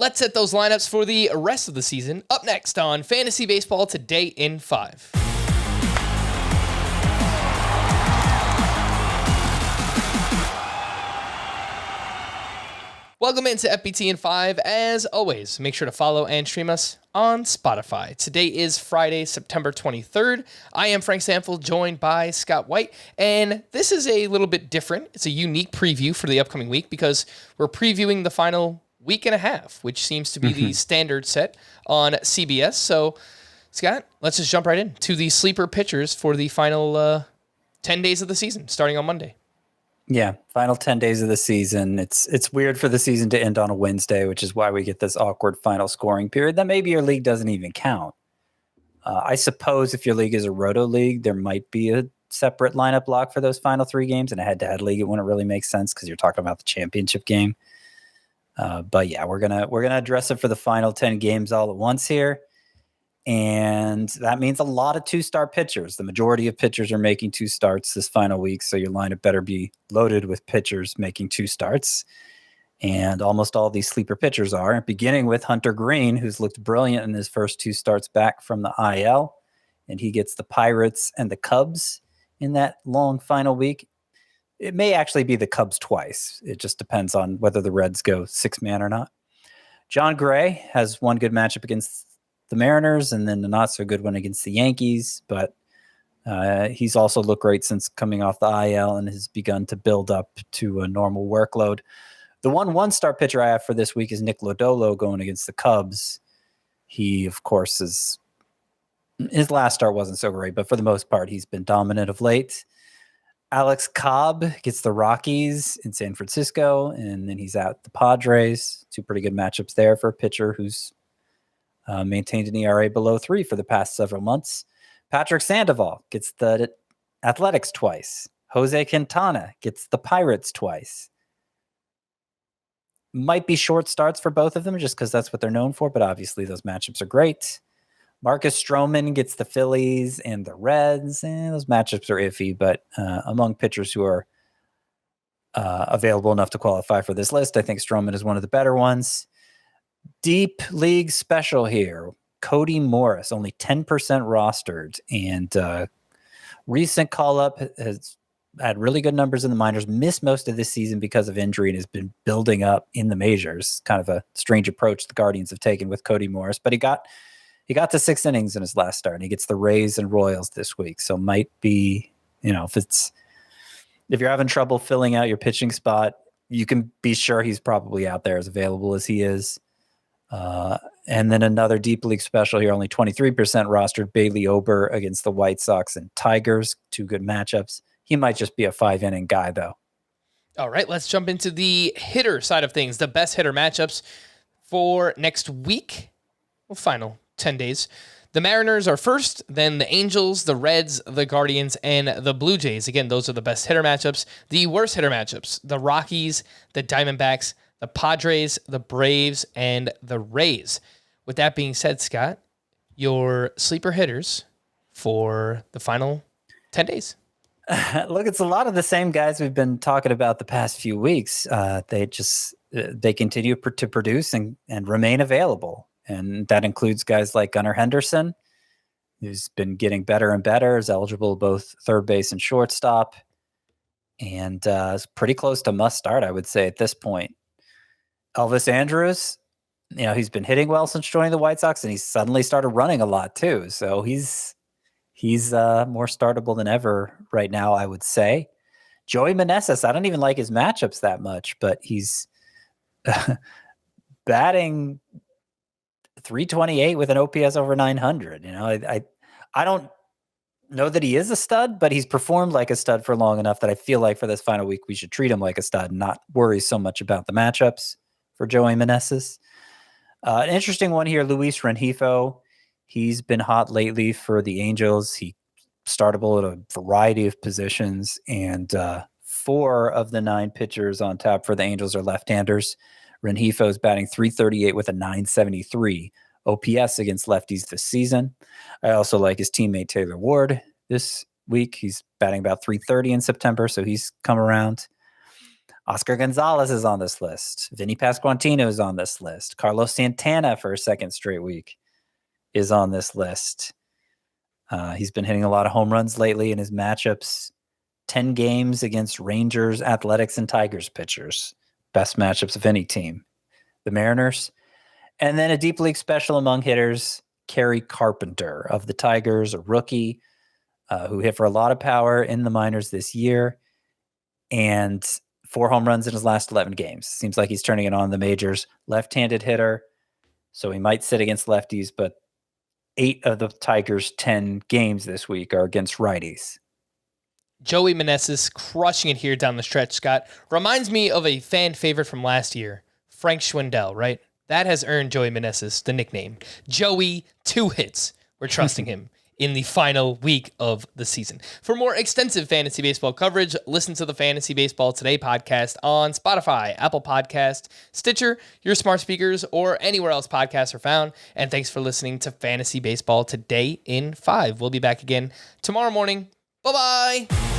let's set those lineups for the rest of the season. Up next on Fantasy Baseball Today in 5. Welcome into FBT in 5. As always, make sure to follow and stream us on Spotify. Today is Friday, September 23rd. I am Frank Sample, joined by Scott White, and this is a little bit different. It's a unique preview for the upcoming week because we're previewing the final week and a half, which seems to be the standard set on CBS. So, Scott, let's just jump right in to the sleeper pitchers for the final 10 days of the season, starting on Monday. Yeah, final 10 days of the season. It's weird for the season to end on a Wednesday, which is why we get this awkward final scoring period that maybe your league doesn't even count. I suppose if your league is a roto league, there might be a separate lineup block for those final 3 games. In a head-to-head league, it wouldn't really make sense because you're talking about the championship game. But yeah, we're gonna address it for the final 10 games all at once here. And that means a lot of 2-star pitchers. The majority of pitchers are making 2 starts this final week, so your lineup better be loaded with pitchers making 2 starts. And almost all these sleeper pitchers are, beginning with Hunter Greene, who's looked brilliant in his first 2 starts back from the IL. And he gets the Pirates and the Cubs in that long final week. It may actually be the Cubs twice. It just depends on whether the Reds go 6-man or not. John Gray has one good matchup against the Mariners, and then a not so good one against the Yankees, but he's also looked great since coming off the IL and has begun to build up to a normal workload. The one-star pitcher I have for this week is Nick Lodolo going against the Cubs. He, of course, his last start wasn't so great, but for the most part, he's been dominant of late. Alex Cobb gets the Rockies in San Francisco, and then he's at the Padres. 2 pretty good matchups there for a pitcher who's maintained an ERA below 3 for the past several months. Patrick Sandoval gets the Athletics twice. Jose Quintana gets the Pirates twice. Might be short starts for both of them just because that's what they're known for, but obviously those matchups are great. Marcus Stroman gets the Phillies and the Reds. Those matchups are iffy, but among pitchers who are available enough to qualify for this list, I think Stroman is one of the better ones. Deep league special here. Cody Morris, only 10% rostered, and recent call-up has had really good numbers in the minors, missed most of this season because of injury, and has been building up in the majors. Kind of a strange approach the Guardians have taken with Cody Morris, but he got to 6 innings in his last start, and he gets the Rays and Royals this week. So might be, if you're having trouble filling out your pitching spot, you can be sure he's probably out there as available as he is. And then another deep league special here, only 23% rostered, Bailey Ober against the White Sox and Tigers. 2 good matchups. He might just be a 5-inning guy, though. All right, let's jump into the hitter side of things. The best hitter matchups for next week. Well, final 10 days. The Mariners are first, then the Angels, the Reds, the Guardians, and the Blue Jays. Again, those are the best hitter matchups. The worst hitter matchups, the Rockies, the Diamondbacks, the Padres, the Braves, and the Rays. With that being said, Scott, your sleeper hitters for the final 10 days. Look, it's a lot of the same guys we've been talking about the past few weeks. They continue to produce and remain available. And that includes guys like Gunnar Henderson, who's been getting better and better, is eligible both third base and shortstop, and is pretty close to must start, I would say, at this point. Elvis Andrus, he's been hitting well since joining the White Sox, and he's suddenly started running a lot too. So he's more startable than ever right now, I would say. Joey Meneses, I don't even like his matchups that much, but he's batting .328 with an OPS over 900. I don't know that he is a stud, but he's performed like a stud for long enough that I feel like for this final week we should treat him like a stud and not worry so much about the matchups for Joey Meneses. An interesting one here, Luis Rengifo. He's been hot lately for the Angels. He startable at a variety of positions, and 4 of the 9 pitchers on tap for the Angels are left-handers. Rengifo is batting .338 with a .973 OPS against lefties this season. I also like his teammate Taylor Ward this week. He's batting about .330 in September, so he's come around. Oscar Gonzalez is on this list. Vinny Pasquantino is on this list. Carlos Santana for a second straight week is on this list. He's been hitting a lot of home runs lately in his matchups. 10 games against Rangers, Athletics, and Tigers pitchers. Best matchups of any team. The Mariners. And then a deep league special among hitters, Kerry Carpenter of the Tigers, a rookie who hit for a lot of power in the minors this year. And 4 home runs in his last 11 games. Seems like he's turning it on in the majors. Left-handed hitter, so he might sit against lefties, but 8 of the Tigers' 10 games this week are against righties. Joey Meneses crushing it here down the stretch, Scott. Reminds me of a fan favorite from last year, Frank Schwindel, right? That has earned Joey Meneses the nickname. Joey 2 hits. We're trusting him in the final week of the season. For more extensive fantasy baseball coverage, listen to the Fantasy Baseball Today podcast on Spotify, Apple Podcast, Stitcher, your smart speakers, or anywhere else podcasts are found. And thanks for listening to Fantasy Baseball Today in 5. We'll be back again tomorrow morning. Bye-bye.